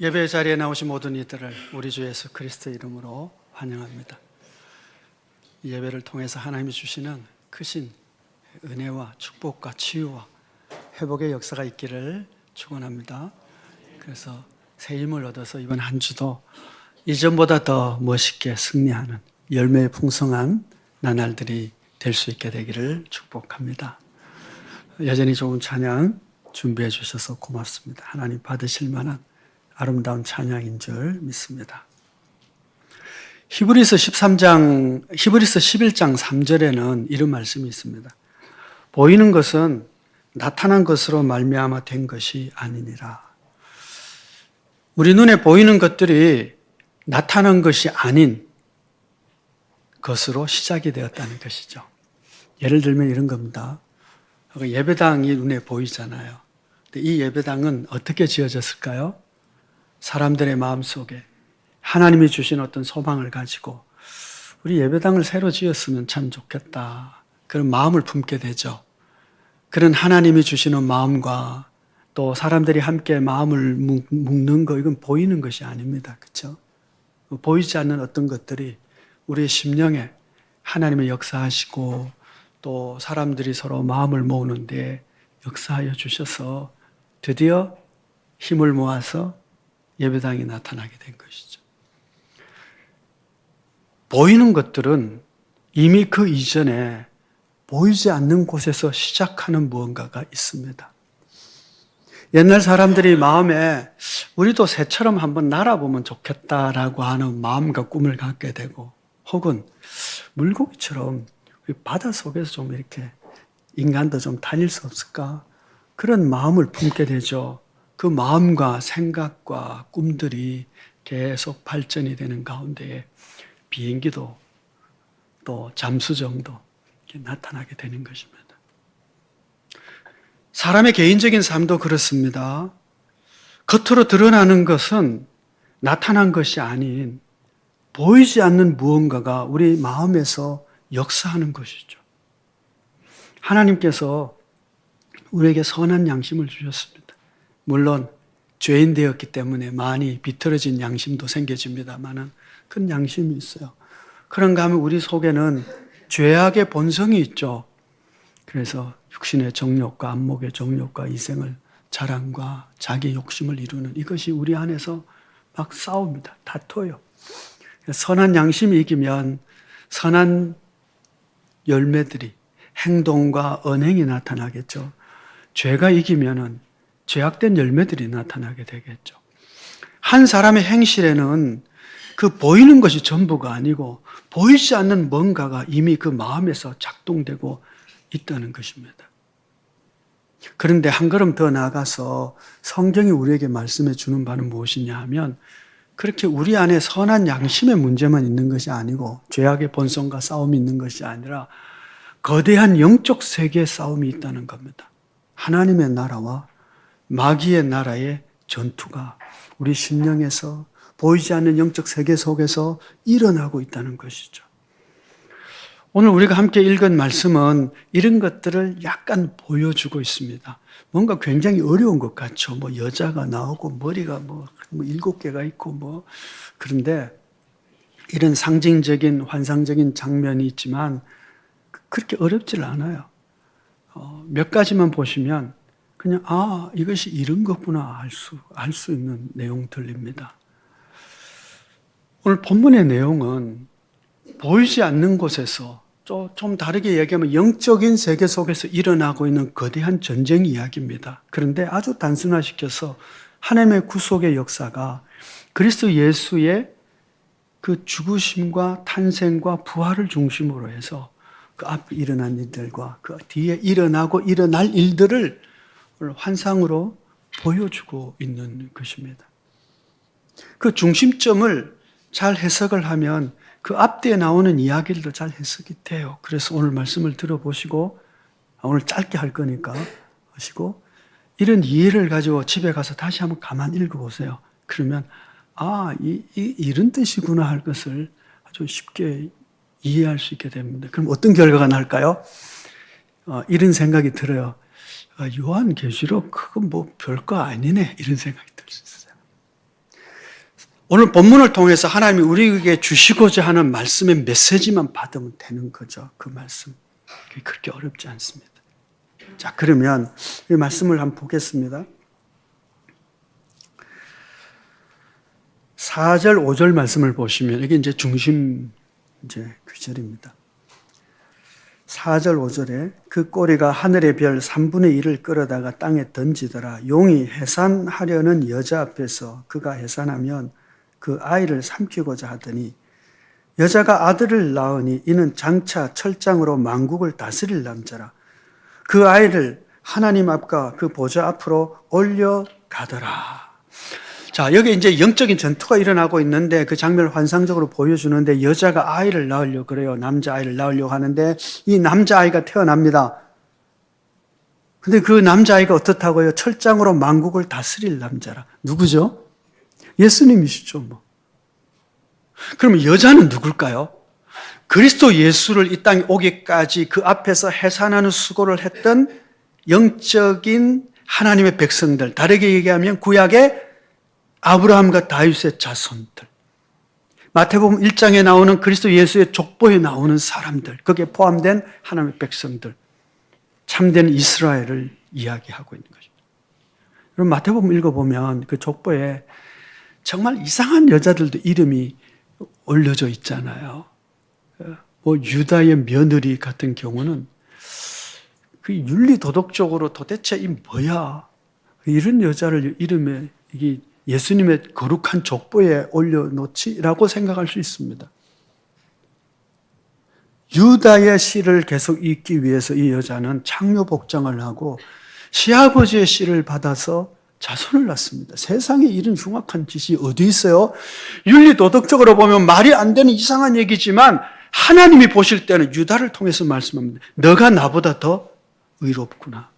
예배 자리에 나오신 모든 이들을 우리 주 예수 그리스도의 이름으로 환영합니다. 이 예배를 통해서 하나님이 주시는 크신 은혜와 축복과 치유와 회복의 역사가 있기를 축원합니다. 그래서 새 힘을 얻어서 이번 한 주도 이전보다 더 멋있게 승리하는 열매의 풍성한 나날들이 될 수 있게 되기를 축복합니다. 여전히 좋은 찬양 준비해 주셔서 고맙습니다. 하나님 받으실 만한 아름다운 찬양인 줄 믿습니다. 히브리서 11장 3절에는 이런 말씀이 있습니다. 보이는 것은 나타난 것으로 말미암아 된 것이 아니니라. 우리 눈에 보이는 것들이 나타난 것이 아닌 것으로 시작이 되었다는 것이죠. 예를 들면 이런 겁니다. 예배당이 눈에 보이잖아요. 근데 이 예배당은 어떻게 지어졌을까요? 사람들의 마음속에 하나님이 주신 어떤 소망을 가지고 우리 예배당을 새로 지었으면 참 좋겠다. 그런 마음을 품게 되죠. 그런 하나님이 주시는 마음과 또 사람들이 함께 마음을 묶는 거, 이건 보이는 것이 아닙니다. 그렇죠? 보이지 않는 어떤 것들이 우리의 심령에 하나님의 역사하시고 또 사람들이 서로 마음을 모으는데 역사하여 주셔서 드디어 힘을 모아서 예배당이 나타나게 된 것이죠. 보이는 것들은 이미 그 이전에 보이지 않는 곳에서 시작하는 무언가가 있습니다. 옛날 사람들이 마음에 우리도 새처럼 한번 날아보면 좋겠다라고 하는 마음과 꿈을 갖게 되고 혹은 물고기처럼 바다 속에서 좀 이렇게 인간도 좀 다닐 수 없을까? 그런 마음을 품게 되죠. 그 마음과 생각과 꿈들이 계속 발전이 되는 가운데에 비행기도 또 잠수정도 이렇게 나타나게 되는 것입니다. 사람의 개인적인 삶도 그렇습니다. 겉으로 드러나는 것은 나타난 것이 아닌 보이지 않는 무언가가 우리 마음에서 역사하는 것이죠. 하나님께서 우리에게 선한 양심을 주셨습니다. 물론 죄인 되었기 때문에 많이 비틀어진 양심도 생겨집니다만 큰 양심이 있어요. 그런가 하면 우리 속에는 죄악의 본성이 있죠. 그래서 육신의 정욕과 안목의 정욕과 이생을 자랑과 자기 욕심을 이루는 이것이 우리 안에서 막 싸웁니다. 다퉈요. 선한 양심이 이기면 선한 열매들이 행동과 언행이 나타나겠죠. 죄가 이기면은 죄악된 열매들이 나타나게 되겠죠. 한 사람의 행실에는 그 보이는 것이 전부가 아니고 보이지 않는 뭔가가 이미 그 마음에서 작동되고 있다는 것입니다. 그런데 한 걸음 더 나아가서 성경이 우리에게 말씀해 주는 바는 무엇이냐 하면 그렇게 우리 안에 선한 양심의 문제만 있는 것이 아니고 죄악의 본성과 싸움이 있는 것이 아니라 거대한 영적 세계의 싸움이 있다는 겁니다. 하나님의 나라와 마귀의 나라의 전투가 우리 심령에서 보이지 않는 영적 세계 속에서 일어나고 있다는 것이죠. 오늘 우리가 함께 읽은 말씀은 이런 것들을 약간 보여주고 있습니다. 뭔가 굉장히 어려운 것 같죠. 뭐 여자가 나오고 머리가 뭐 7개가 있고 그런데 이런 상징적인 환상적인 장면이 있지만 그렇게 어렵질 않아요. 몇 가지만 보시면 그냥 이것이 이런 거구나 알 수 있는 내용들입니다. 오늘 본문의 내용은 보이지 않는 곳에서 좀 다르게 얘기하면 영적인 세계 속에서 일어나고 있는 거대한 전쟁 이야기입니다. 그런데 아주 단순화시켜서 하나님의 구속의 역사가 그리스도 예수의 그 죽으심과 탄생과 부활을 중심으로 해서 그 앞에 일어난 일들과 그 뒤에 일어나고 일어날 일들을 환상으로 보여주고 있는 것입니다. 그 중심점을 잘 해석을 하면 그 앞뒤에 나오는 이야기들도 잘 해석이 돼요. 그래서 오늘 말씀을 들어보시고 오늘 짧게 할 거니까 하시고 이런 이해를 가지고 집에 가서 다시 한번 가만히 읽어보세요. 그러면 이런 뜻이구나 할 것을 아주 쉽게 이해할 수 있게 됩니다. 그럼 어떤 결과가 날까요? 이런 생각이 들어요. 요한계시록 그거 뭐 별거 아니네 이런 생각이 들 수 있어요. 오늘 본문을 통해서 하나님이 우리에게 주시고자 하는 말씀의 메시지만 받으면 되는 거죠. 그 말씀. 그게 그렇게 어렵지 않습니다. 자, 그러면 이 말씀을 한번 보겠습니다. 4절, 5절 말씀을 보시면 이게 이제 중심 구절입니다. 4절, 5절에 그 꼬리가 하늘의 별 3분의 1을 끌어다가 땅에 던지더라. 용이 해산하려는 여자 앞에서 그가 해산하면 그 아이를 삼키고자 하더니 여자가 아들을 낳으니 이는 장차 철장으로 만국을 다스릴 남자라. 그 아이를 하나님 앞과 그 보좌 앞으로 올려가더라. 자, 여기 이제 영적인 전투가 일어나고 있는데 그 장면을 환상적으로 보여주는데 여자가 아이를 낳으려고 그래요. 남자아이를 낳으려고 하는데 이 남자아이가 태어납니다. 근데 그 남자아이가 어떻다고요? 철장으로 만국을 다스릴 남자라. 누구죠? 예수님이시죠, 뭐. 그러면 여자는 누굴까요? 그리스도 예수를 이 땅에 오기까지 그 앞에서 해산하는 수고를 했던 영적인 하나님의 백성들, 다르게 얘기하면 구약의 아브라함과 다윗의 자손들, 마태복음 1장에 나오는 그리스도 예수의 족보에 나오는 사람들, 거기에 포함된 하나님의 백성들, 참된 이스라엘을 이야기하고 있는 것입니다. 여러분 마태복음 읽어보면 그 족보에 정말 이상한 여자들도 이름이 올려져 있잖아요. 뭐 유다의 며느리 같은 경우는 그 윤리도덕적으로 도대체 이 뭐야? 이런 여자를 이름에 이게 예수님의 거룩한 족보에 올려놓지라고 생각할 수 있습니다. 유다의 씨를 계속 잇기 위해서 이 여자는 창녀 복장을 하고 시아버지의 씨를 받아서 자손을 낳습니다. 세상에 이런 흉악한 짓이 어디 있어요? 윤리도덕적으로 보면 말이 안 되는 이상한 얘기지만 하나님이 보실 때는 유다를 통해서 말씀합니다. 너가 나보다 더 의롭구나.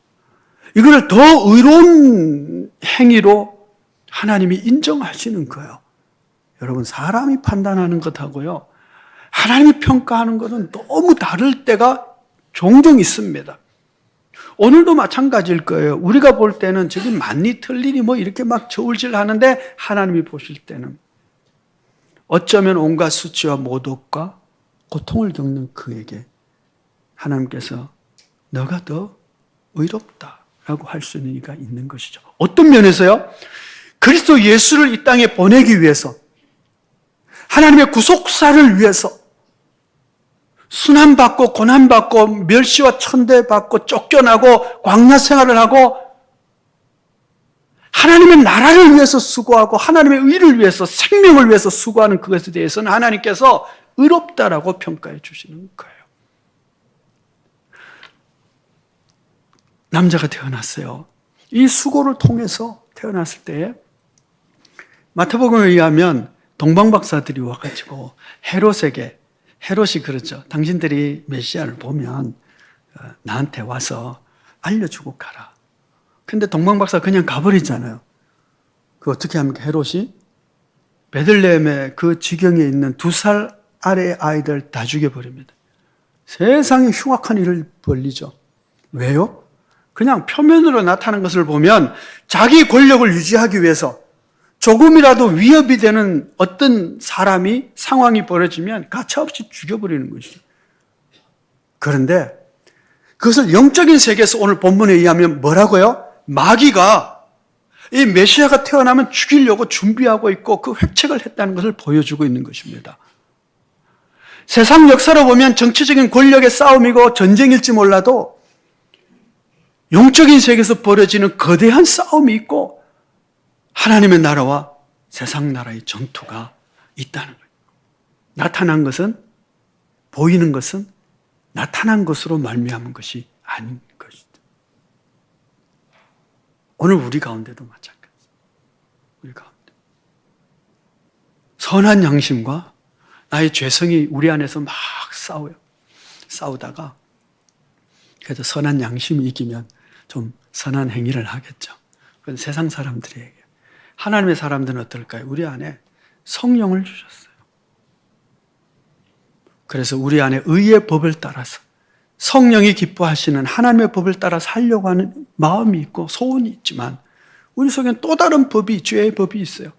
이걸 더 의로운 행위로 하나님이 인정하시는 거예요. 여러분 사람이 판단하는 것하고요, 하나님이 평가하는 것은 너무 다를 때가 종종 있습니다. 오늘도 마찬가지일 거예요. 우리가 볼 때는 저기 맞니 틀리니 뭐 이렇게 막 저울질 하는데 하나님이 보실 때는 어쩌면 온갖 수치와 모독과 고통을 겪는 그에게 하나님께서 너가 더 의롭다라고 할 수가 있는 것이죠. 어떤 면에서요? 그리스도 예수를 이 땅에 보내기 위해서, 하나님의 구속사를 위해서 순환받고 고난받고 멸시와 천대받고 쫓겨나고 광야 생활을 하고 하나님의 나라를 위해서 수고하고 하나님의 의를 위해서 생명을 위해서 수고하는 그것에 대해서는 하나님께서 의롭다라고 평가해 주시는 거예요. 남자가 태어났어요. 이 수고를 통해서 태어났을 때에 마태복음에 의하면 동방박사들이 와가지고 헤롯이 그러죠. 당신들이 메시아를 보면 나한테 와서 알려주고 가라. 근데 동방박사가 그냥 가버리잖아요. 그 어떻게 합니까? 헤롯이 베들레헴의 그 지경에 있는 2살 아래의 아이들 다 죽여버립니다. 세상에 흉악한 일을 벌리죠. 왜요? 그냥 표면으로 나타나는 것을 보면 자기 권력을 유지하기 위해서 조금이라도 위협이 되는 어떤 상황이 벌어지면 가차없이 죽여버리는 것이죠. 그런데 그것을 영적인 세계에서 오늘 본문에 의하면 뭐라고요? 마귀가 이 메시아가 태어나면 죽이려고 준비하고 있고 그 획책을 했다는 것을 보여주고 있는 것입니다. 세상 역사로 보면 정치적인 권력의 싸움이고 전쟁일지 몰라도 영적인 세계에서 벌어지는 거대한 싸움이 있고 하나님의 나라와 세상 나라의 전투가 있다는 거예요. 나타난 것은, 보이는 것은 나타난 것으로 말미암은 것이 아닌 것이다. 오늘 우리 가운데도 마찬가지입니다. 우리 가운데 선한 양심과 나의 죄성이 우리 안에서 막 싸워요. 싸우다가 그래도 선한 양심이 이기면 좀 선한 행위를 하겠죠. 그건 세상 사람들에게. 하나님의 사람들은 어떨까요? 우리 안에 성령을 주셨어요. 그래서 우리 안에 의의 법을 따라서 성령이 기뻐하시는 하나님의 법을 따라 살려고 하는 마음이 있고 소원이 있지만 우리 속에는 또 다른 법이, 죄의 법이 있어요.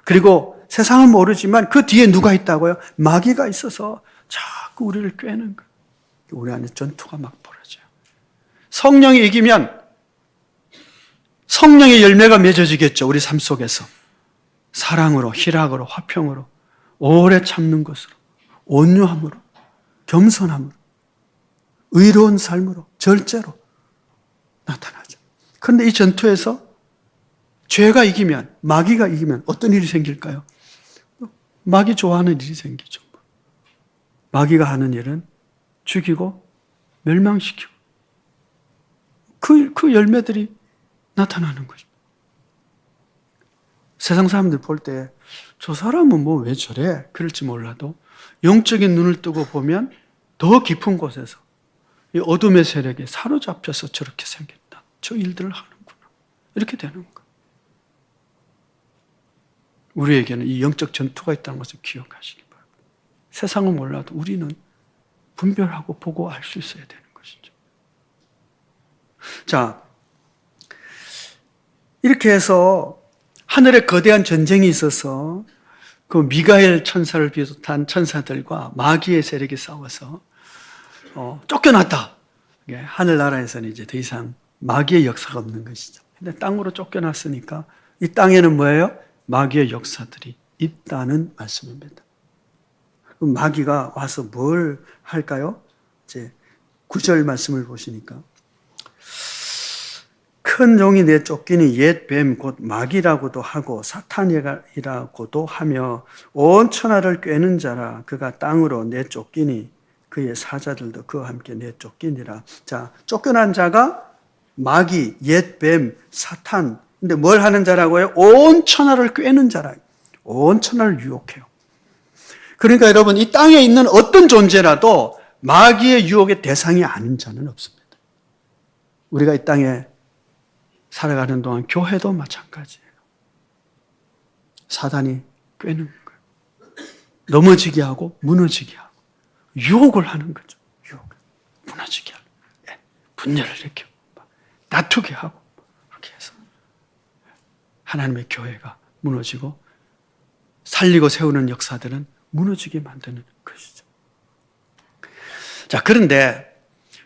그리고 세상은 모르지만 그 뒤에 누가 있다고요? 마귀가 있어서 자꾸 우리를 꿰는 거예요. 우리 안에 전투가 막 벌어져요. 성령이 이기면 성령의 열매가 맺어지겠죠. 우리 삶 속에서. 사랑으로, 희락으로, 화평으로, 오래 참는 것으로, 온유함으로, 겸손함으로, 의로운 삶으로, 절제로 나타나죠. 그런데 이 전투에서 죄가 이기면, 마귀가 이기면 어떤 일이 생길까요? 마귀 좋아하는 일이 생기죠. 마귀가 하는 일은 죽이고 멸망시키고 그 열매들이 나타나는 거죠. 세상 사람들 볼 때 저 사람은 뭐 왜 저래? 그럴지 몰라도 영적인 눈을 뜨고 보면 더 깊은 곳에서 이 어둠의 세력에 사로잡혀서 저렇게 생겼다. 저 일들을 하는구나. 이렇게 되는 거예요. 우리에게는 이 영적 전투가 있다는 것을 기억하시기 바랍니다. 세상은 몰라도 우리는 분별하고 보고 알 수 있어야 되는 것이죠. 자, 이렇게 해서 하늘에 거대한 전쟁이 있어서 그 미가엘 천사를 비롯한 천사들과 마귀의 세력이 싸워서 쫓겨났다. 하늘나라에서는 이제 더 이상 마귀의 역사가 없는 것이죠. 근데 땅으로 쫓겨났으니까 이 땅에는 뭐예요? 마귀의 역사들이 있다는 말씀입니다. 그럼 마귀가 와서 뭘 할까요? 이제 9절 말씀을 보시니까 큰 종이 내쫓기니 옛 뱀 곧 마귀라고도 하고 사탄이라고도 하며 온 천하를 꿰는 자라. 그가 땅으로 내쫓기니 그의 사자들도 그와 함께 내쫓기니라. 자, 쫓겨난 자가 마귀, 옛 뱀, 사탄. 근데 뭘 하는 자라고요? 온 천하를 꿰는 자라. 온 천하를 유혹해요. 그러니까 여러분, 이 땅에 있는 어떤 존재라도 마귀의 유혹의 대상이 아닌 자는 없습니다. 우리가 이 땅에 살아가는 동안 교회도 마찬가지예요. 사단이 꿰는 거예요. 넘어지게 하고 무너지게 하고 유혹을 하는 거죠. 유혹. 무너지게 하고 분열을 일으키고 다투게 하고 그렇게 해서 하나님의 교회가 무너지고 살리고 세우는 역사들은 무너지게 만드는 것이죠. 자, 그런데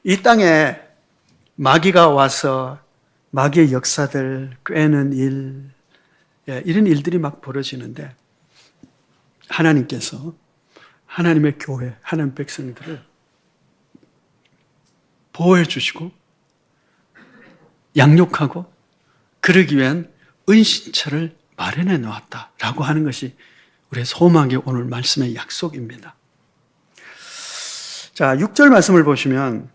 이 땅에 마귀가 와서 마귀의 역사들 꿰는 일, 이런 일들이 막 벌어지는데 하나님께서 하나님의 교회, 하나님 백성들을 보호해 주시고 양육하고 그러기 위한 은신처를 마련해 놓았다라고 하는 것이 우리의 소망의 오늘 말씀의 약속입니다. 자, 6절 말씀을 보시면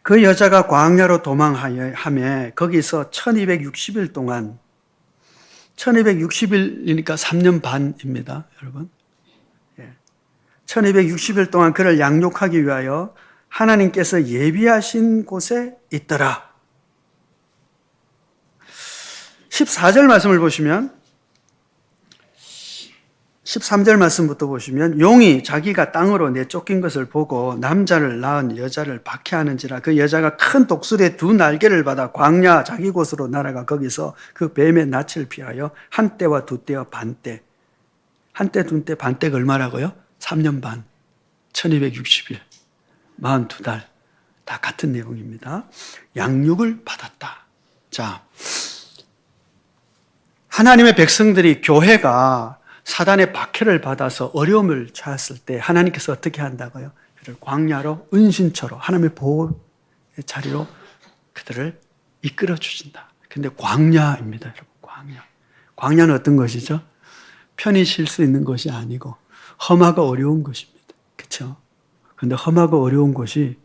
그 여자가 광야로 도망하며 거기서 1260일 동안 1260일이니까 3년 반입니다. 여러분. 1260일 동안 그를 양육하기 위하여 하나님께서 예비하신 곳에 있더라. 14절 말씀을 보시면 13절 말씀부터 보시면 용이 자기가 땅으로 내쫓긴 것을 보고 남자를 낳은 여자를 박해하는지라 그 여자가 큰 독수리의 두 날개를 받아 광야 자기 곳으로 날아가 거기서 그 뱀의 낯을 피하여 한 때와 두 때와 반 때, 한 때, 두 때, 반 때가 얼마라고요? 3년 반, 1260일, 42달 다 같은 내용입니다. 양육을 받았다. 자, 하나님의 백성들이 교회가 사단의 박해를 받아서 어려움을 처했을 때 하나님께서 어떻게 한다고요? 그들을 광야로 은신처로 하나님의 보호의 자리로 그들을 이끌어 주신다. 근데 광야입니다, 여러분. 광야. 광야는 어떤 것이죠? 편히 쉴 수 있는 것이 아니고 험하고 어려운 것입니다. 그렇죠? 그런데 험하고 어려운 것이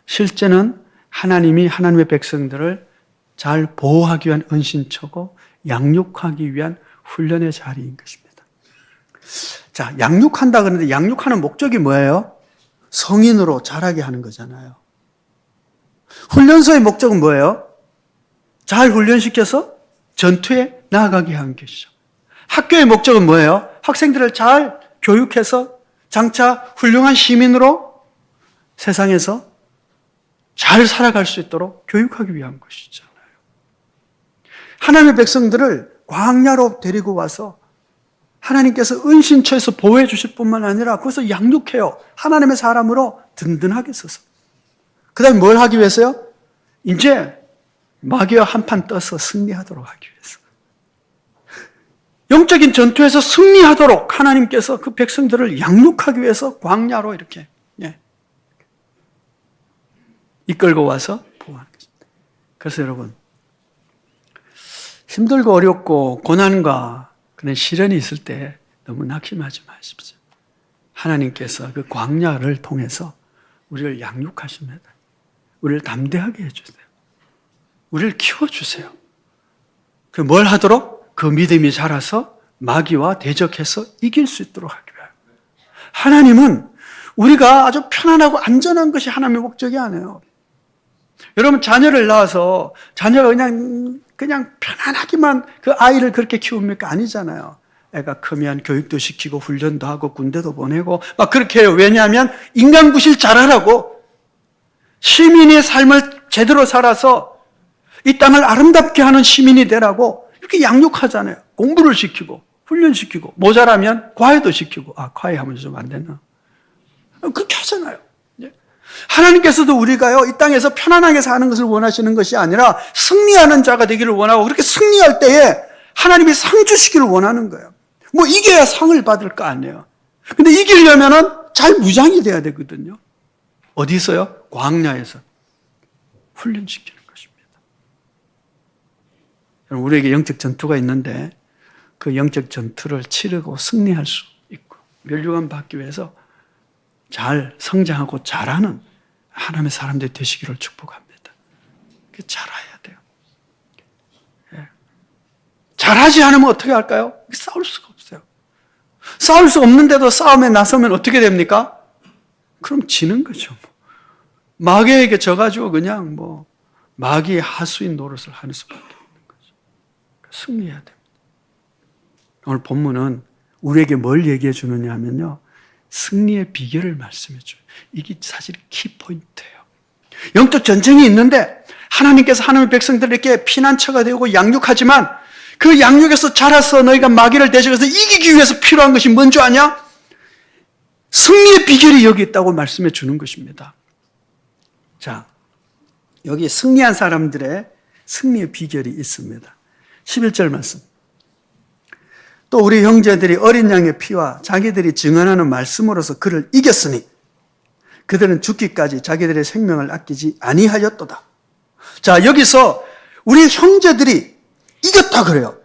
실제는 하나님이 하나님의 백성들을 잘 보호하기 위한 은신처고 양육하기 위한 훈련의 자리인 것입니다. 자, 양육한다 그러는데 양육하는 목적이 뭐예요? 성인으로 자라게 하는 거잖아요. 훈련소의 목적은 뭐예요? 잘 훈련시켜서 전투에 나아가게 하는 것이죠. 학교의 목적은 뭐예요? 학생들을 잘 교육해서 장차 훌륭한 시민으로 세상에서 잘 살아갈 수 있도록 교육하기 위한 것이잖아요. 하나님의 백성들을 광야로 데리고 와서 하나님께서 은신처에서 보호해 주실 뿐만 아니라 거기서 양육해요. 하나님의 사람으로 든든하게 써서. 그 다음에 뭘 하기 위해서요? 이제 마귀와 한판 떠서 승리하도록 하기 위해서. 영적인 전투에서 승리하도록 하나님께서 그 백성들을 양육하기 위해서 광야로 이렇게 이끌고 와서 보호하는 것입니다. 그래서 여러분, 힘들고 어렵고 고난과 그런 시련이 있을 때 너무 낙심하지 마십시오. 하나님께서 그 광야를 통해서 우리를 양육하십니다. 우리를 담대하게 해주세요. 우리를 키워주세요. 그 뭘 하도록? 그 믿음이 자라서 마귀와 대적해서 이길 수 있도록 하기 위하여. 하나님은 우리가 아주 편안하고 안전한 것이 하나님의 목적이 아니에요. 여러분, 자녀를 낳아서 자녀가 그냥 편안하게만 그 아이를 그렇게 키웁니까? 아니잖아요. 애가 크면 교육도 시키고 훈련도 하고 군대도 보내고 막 그렇게 해요. 왜냐하면 인간 구실 잘하라고, 시민의 삶을 제대로 살아서 이 땅을 아름답게 하는 시민이 되라고 이렇게 양육하잖아요. 공부를 시키고 훈련시키고 모자라면 과외도 시키고. 과외하면 좀 안 되나? 그렇게 하잖아요. 하나님께서도 우리가요, 이 땅에서 편안하게 사는 것을 원하시는 것이 아니라 승리하는 자가 되기를 원하고, 그렇게 승리할 때에 하나님이 상 주시기를 원하는 거예요. 뭐 이겨야 상을 받을 거 아니에요. 근데 이기려면은 잘 무장이 돼야 되거든요. 어디서요? 광야에서 훈련시키는 것입니다. 우리에게 영적 전투가 있는데 그 영적 전투를 치르고 승리할 수 있고 멸류관 받기 위해서 잘 성장하고 잘하는 하나님의 사람들이 되시기를 축복합니다. 잘해야 돼요. 잘하지 않으면 어떻게 할까요? 싸울 수가 없어요. 싸울 수 없는데도 싸움에 나서면 어떻게 됩니까? 그럼 지는 거죠. 마귀에게 져가지고 그냥 마귀의 하수인 노릇을 하는 수밖에 없는 거죠. 승리해야 됩니다. 오늘 본문은 우리에게 뭘 얘기해 주느냐 하면요, 승리의 비결을 말씀해 줘요. 이게 사실 키포인트예요. 영적 전쟁이 있는데 하나님께서 하나님의 백성들에게 피난처가 되고 양육하지만 그 양육에서 자라서 너희가 마귀를 대적해서 이기기 위해서 필요한 것이 뭔지 아냐? 승리의 비결이 여기 있다고 말씀해 주는 것입니다. 자, 여기 승리한 사람들의 승리의 비결이 있습니다. 11절 말씀. 또 우리 형제들이 어린 양의 피와 자기들이 증언하는 말씀으로서 그를 이겼으니 그들은 죽기까지 자기들의 생명을 아끼지 아니하였도다. 자, 여기서 우리 형제들이 이겼다 그래요.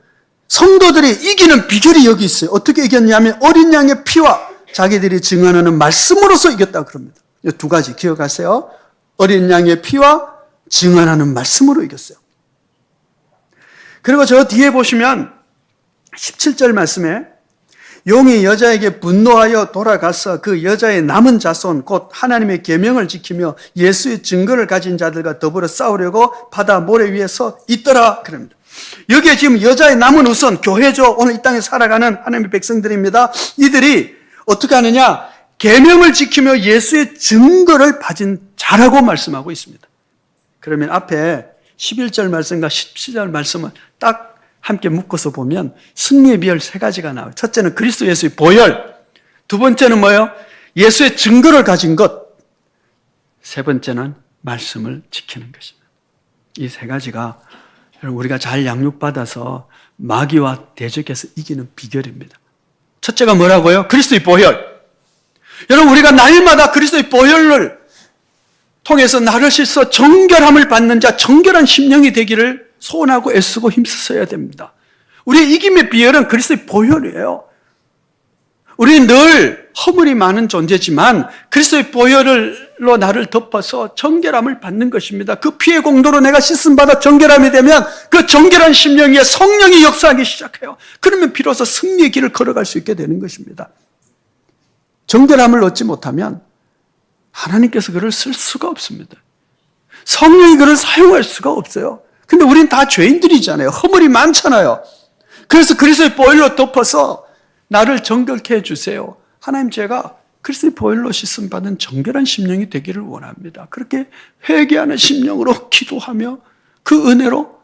성도들이 이기는 비결이 여기 있어요. 어떻게 이겼냐면 어린 양의 피와 자기들이 증언하는 말씀으로서 이겼다 그럽니다. 이 두 가지 기억하세요. 어린 양의 피와 증언하는 말씀으로 이겼어요. 그리고 저 뒤에 보시면 17절 말씀에 용이 여자에게 분노하여 돌아가서 그 여자의 남은 자손 곧 하나님의 계명을 지키며 예수의 증거를 가진 자들과 더불어 싸우려고 바다 모래 위에 서 있더라 그럽니다. 여기에 지금 여자의 남은 후손, 교회죠. 오늘 이 땅에 살아가는 하나님의 백성들입니다. 이들이 어떻게 하느냐? 계명을 지키며 예수의 증거를 가진 자라고 말씀하고 있습니다. 그러면 앞에 11절 말씀과 17절 말씀은 딱 함께 묶어서 보면 승리의 비결 세 가지가 나와요. 첫째는 그리스도 예수의 보혈. 두 번째는 뭐예요? 예수의 증거를 가진 것. 세 번째는 말씀을 지키는 것입니다. 이 세 가지가 우리가 잘 양육받아서 마귀와 대적해서 이기는 비결입니다. 첫째가 뭐라고요? 그리스도의 보혈. 여러분, 우리가 날마다 그리스도의 보혈을 통해서 나를 씻어 정결함을 받는 자, 정결한 심령이 되기를 소원하고 애쓰고 힘써야 됩니다. 우리의 이김의 비결은 그리스도의 보혈이에요. 우리는 늘 허물이 많은 존재지만 그리스도의 보혈로 나를 덮어서 정결함을 받는 것입니다. 그 피의 공도로 내가 씻음받아 정결함이 되면 그 정결한 심령 위에 성령이 역사하기 시작해요. 그러면 비로소 승리의 길을 걸어갈 수 있게 되는 것입니다. 정결함을 얻지 못하면 하나님께서 그를 쓸 수가 없습니다. 성령이 그를 사용할 수가 없어요. 근데 우린 다 죄인들이잖아요. 허물이 많잖아요. 그래서 그리스도의 보혈로 덮어서 나를 정결케 해주세요. 하나님, 제가 그리스도의 보혈로 씻음 받은 정결한 심령이 되기를 원합니다. 그렇게 회개하는 심령으로 기도하며 그 은혜로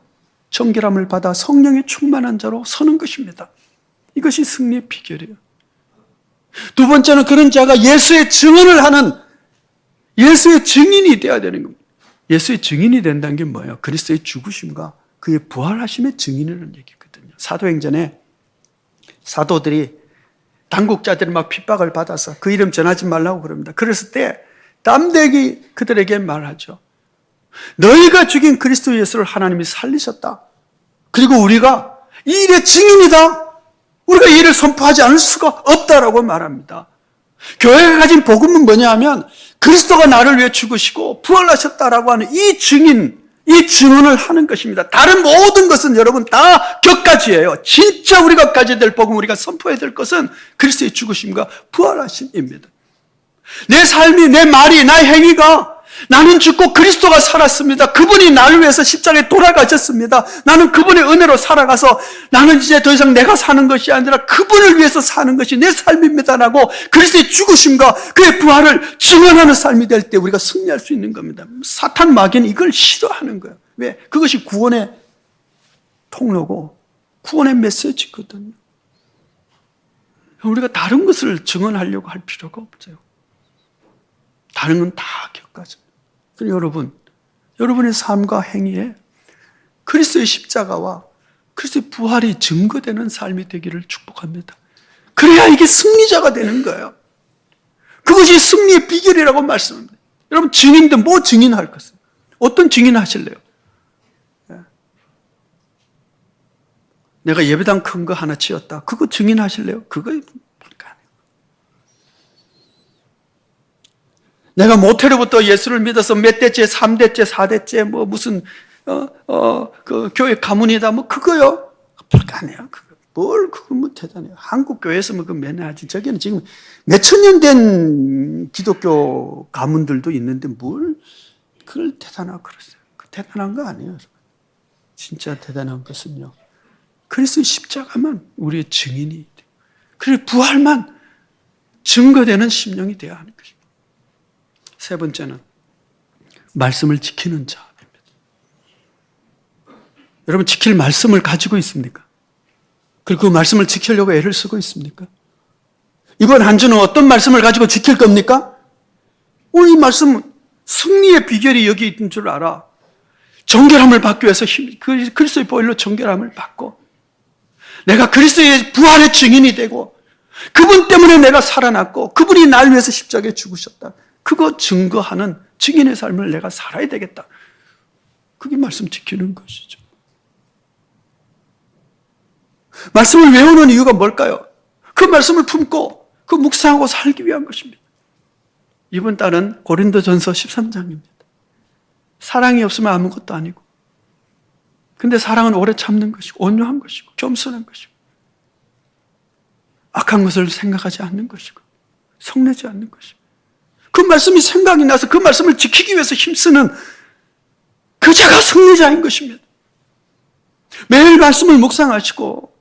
정결함을 받아 성령의 충만한 자로 서는 것입니다. 이것이 승리의 비결이에요. 두 번째는 그런 자가 예수의 증언을 하는 예수의 증인이 되어야 되는 겁니다. 예수의 증인이 된다는 게 뭐예요? 그리스도의 죽으심과 그의 부활하심의 증인이라는 얘기거든요. 사도행전에 사도들이 당국자들이 막 핍박을 받아서 그 이름 전하지 말라고 그럽니다. 그랬을 때 담대히 그들에게 말하죠. 너희가 죽인 그리스도 예수를 하나님이 살리셨다. 그리고 우리가 이 일의 증인이다. 우리가 이 일을 선포하지 않을 수가 없다라고 말합니다. 교회가 가진 복음은 뭐냐 하면 그리스도가 나를 위해 죽으시고 부활하셨다라고 하는 이 증인, 이 증언을 하는 것입니다. 다른 모든 것은 여러분 다 격가지예요. 진짜 우리가 가져야 될 복음, 우리가 선포해야 될 것은 그리스도의 죽으심과 부활하심입니다. 내 삶이, 내 말이, 나의 행위가 나는 죽고 그리스도가 살았습니다. 그분이 나를 위해서 십자가에 돌아가셨습니다. 나는 그분의 은혜로 살아가서 나는 이제 더 이상 내가 사는 것이 아니라 그분을 위해서 사는 것이 내 삶입니다라고 그리스도의 죽으심과 그의 부활을 증언하는 삶이 될 때 우리가 승리할 수 있는 겁니다. 사탄 마귀는 이걸 싫어하는 거예요. 왜? 그것이 구원의 통로고 구원의 메시지거든요. 우리가 다른 것을 증언하려고 할 필요가 없어요. 다른 건 다 격가집니다. 그리고 여러분의 삶과 행위에 그리스도의 십자가와 그리스도의 부활이 증거되는 삶이 되기를 축복합니다. 그래야 이게 승리자가 되는 거예요. 그것이 승리의 비결이라고 말씀합니다. 여러분 증인들 뭐 증인할 것을? 어떤 증인 하실래요? 내가 예배당 큰 거 하나 지었다. 그거 증인하실래요? 그거 내가 모태로부터 예수를 믿어서 몇 대째, 3대째, 4대째, 뭐 무슨, 그 교회 가문이다, 뭐 그거요. 불가능해요. 그거 뭐 대단해요. 한국 교회에서 뭐 그거 맨날 하지. 저기는 지금 몇천 년 된 기독교 가문들도 있는데 뭘 그걸 대단하고 그랬어요. 그 대단한 거 아니에요. 진짜 대단한 것은요. 그리스도의 십자가만 우리의 증인이 돼요. 그리고 부활만 증거되는 심령이 되어야 하는 것입니다. 세 번째는 말씀을 지키는 자입니다. 여러분 지킬 말씀을 가지고 있습니까? 그리고 그 말씀을 지키려고 애를 쓰고 있습니까? 이번 한 주는 어떤 말씀을 가지고 지킬 겁니까? 오늘 이 말씀은 승리의 비결이 여기 있는 줄 알아. 정결함을 받기 위해서 그리스도의 보혈로 정결함을 받고 내가 그리스도의 부활의 증인이 되고 그분 때문에 내가 살아났고 그분이 날 위해서 십자가에 죽으셨다. 그거 증거하는 증인의 삶을 내가 살아야 되겠다. 그게 말씀 지키는 것이죠. 말씀을 외우는 이유가 뭘까요? 그 말씀을 품고 그 묵상하고 살기 위한 것입니다. 이번 달은 고린도전서 13장입니다. 사랑이 없으면 아무것도 아니고 근데 사랑은 오래 참는 것이고 온유한 것이고 겸손한 것이고 악한 것을 생각하지 않는 것이고 성내지 않는 것이고 그 말씀이 생각이 나서 그 말씀을 지키기 위해서 힘쓰는 그 자가 승리자인 것입니다. 매일 말씀을 묵상하시고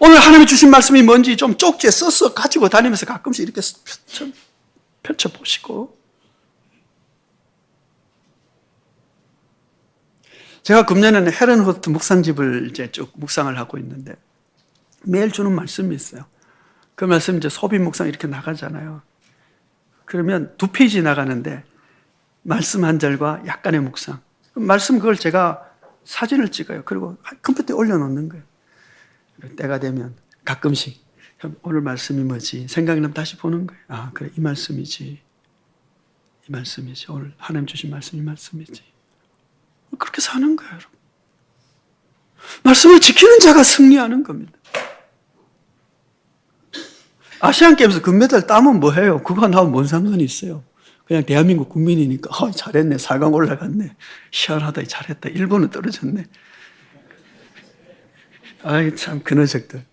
오늘 하나님이 주신 말씀이 뭔지 좀 쪽지에 써서 가지고 다니면서 가끔씩 이렇게 펼쳐보시고 제가 금년에는 헤른호트 묵상집을 이제 쭉 묵상을 하고 있는데 매일 주는 말씀이 있어요. 그 말씀 이제 소비 묵상 이렇게 나가잖아요. 그러면 2페이지 나가는데 말씀 한 절과 약간의 묵상. 말씀 그걸 제가 사진을 찍어요. 그리고 컴퓨터에 올려놓는 거예요. 때가 되면 가끔씩 오늘 말씀이 뭐지? 생각이 나면 다시 보는 거예요. 아 그래 이 말씀이지. 이 말씀이지. 오늘 하나님 주신 말씀 이 말씀이지. 그렇게 사는 거예요. 여러분. 말씀을 지키는 자가 승리하는 겁니다. 아시안게임에서 금메달 따면 뭐해요? 그거 나하고 뭔 상관이 있어요? 그냥 대한민국 국민이니까 잘했네. 4강 올라갔네. 희한하다. 잘했다. 일본은 떨어졌네. 아이 참 그 녀석들.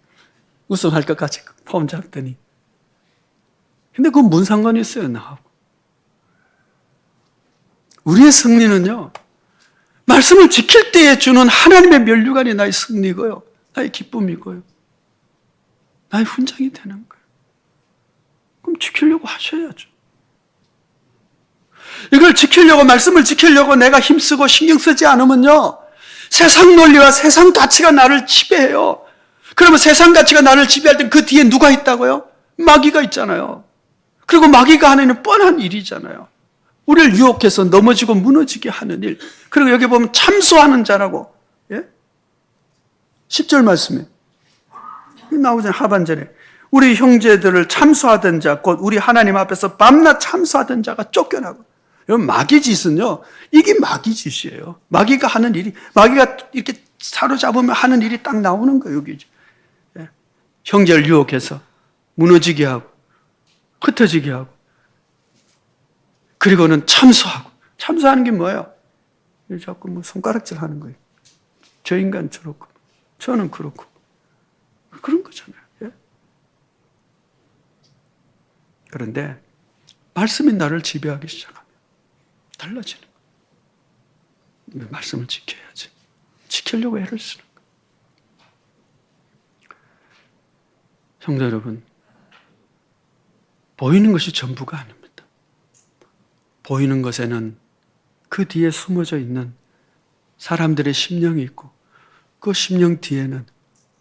우승할 것 같이 폼 잡더니. 근데 그건 뭔 상관이 있어요? 나하고. 우리의 승리는요. 말씀을 지킬 때에 주는 하나님의 면류관이 나의 승리고요. 나의 기쁨이고요. 나의 훈장이 되는 거예요. 그럼 지키려고 하셔야죠. 이걸 지키려고 말씀을 지키려고 내가 힘쓰고 신경 쓰지 않으면요. 세상 논리와 세상 가치가 나를 지배해요. 그러면 세상 가치가 나를 지배할 땐 그 뒤에 누가 있다고요? 마귀가 있잖아요. 그리고 마귀가 하는 일은 뻔한 일이잖아요. 우리를 유혹해서 넘어지고 무너지게 하는 일. 그리고 여기 보면 참소하는 자라고. 예? 10절 말씀에 나오잖아요. 하반절에. 우리 형제들을 참소하던 자, 곧 우리 하나님 앞에서 밤낮 참소하던 자가 쫓겨나고. 여러분, 마귀 짓은요, 이게 마귀 짓이에요. 마귀가 하는 일이, 마귀가 이렇게 사로잡으면 하는 일이 딱 나오는 거예요, 여기. 예. 형제를 유혹해서 무너지게 하고, 흩어지게 하고, 그리고는 참소하고. 참소하는 게 뭐예요? 자꾸 뭐 손가락질 하는 거예요. 저 인간 저렇고, 저는 그렇고. 그런 거잖아요. 예? 그런데 말씀이 나를 지배하기 시작하면 달라지는 거예요. 말씀을 지켜야지. 지키려고 애를 쓰는 거예요. 성도 여러분, 보이는 것이 전부가 아닙니다. 보이는 것에는 그 뒤에 숨어져 있는 사람들의 심령이 있고 그 심령 뒤에는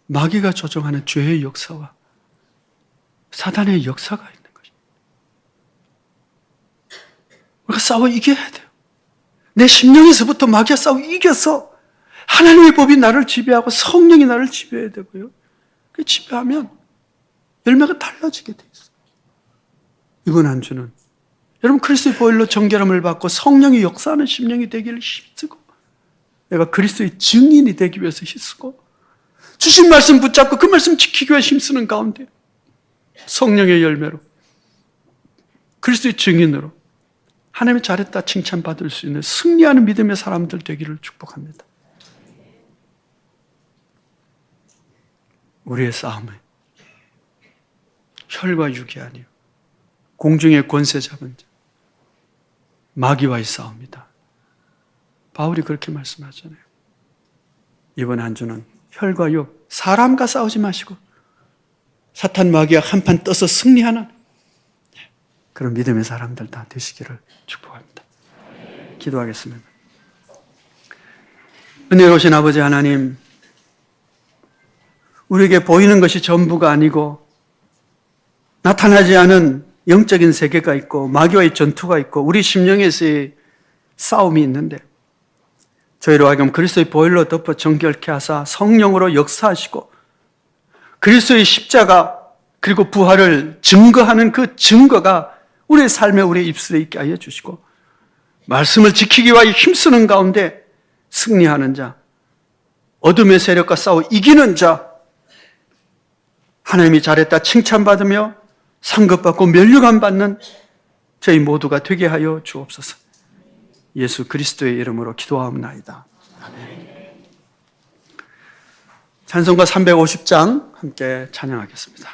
마귀가 조종하는 죄의 역사와 사단의 역사가 있는 것입니다. 우리가 싸워 이겨야 돼요. 내 심령에서부터 마귀가 싸워 이겨서 하나님의 법이 나를 지배하고 성령이 나를 지배해야 되고요. 그 지배하면 열매가 달라지게 돼 있어요. 이번 한 주는 여러분 그리스도의 보혈로 정결함을 받고 성령이 역사하는 심령이 되기를 힘쓰고 내가 그리스도의 증인이 되기 위해서 힘쓰고 주신 말씀 붙잡고 그 말씀 지키기 위해 힘쓰는 가운데 성령의 열매로 그리스도의 증인으로 하나님의 잘했다 칭찬받을 수 있는 승리하는 믿음의 사람들 되기를 축복합니다. 우리의 싸움은 혈과 육이 아니요 공중의 권세 잡은 자 마귀와의 싸움이다. 바울이 그렇게 말씀하잖아요. 이번 한 주는 혈과 육, 사람과 싸우지 마시고 사탄 마귀와 한판 떠서 승리하는 그런 믿음의 사람들 다 되시기를 축복합니다. 기도하겠습니다. 은혜로우신 아버지 하나님, 우리에게 보이는 것이 전부가 아니고 나타나지 않은 영적인 세계가 있고 마귀와의 전투가 있고 우리 심령에서의 싸움이 있는데 저희로 하여금 그리스도의 보혈로 덮어 정결케 하사 성령으로 역사하시고 그리스도의 십자가 그리고 부활을 증거하는 그 증거가 우리의 삶에 우리의 입술에 있게 하여 주시고 말씀을 지키기 위하여 힘쓰는 가운데 승리하는 자, 어둠의 세력과 싸워 이기는 자, 하나님이 잘했다 칭찬받으며 상급받고 면류관 받는 저희 모두가 되게 하여 주옵소서. 예수 그리스도의 이름으로 기도하옵나이다. 아멘. 찬송가 350장 함께 찬양하겠습니다.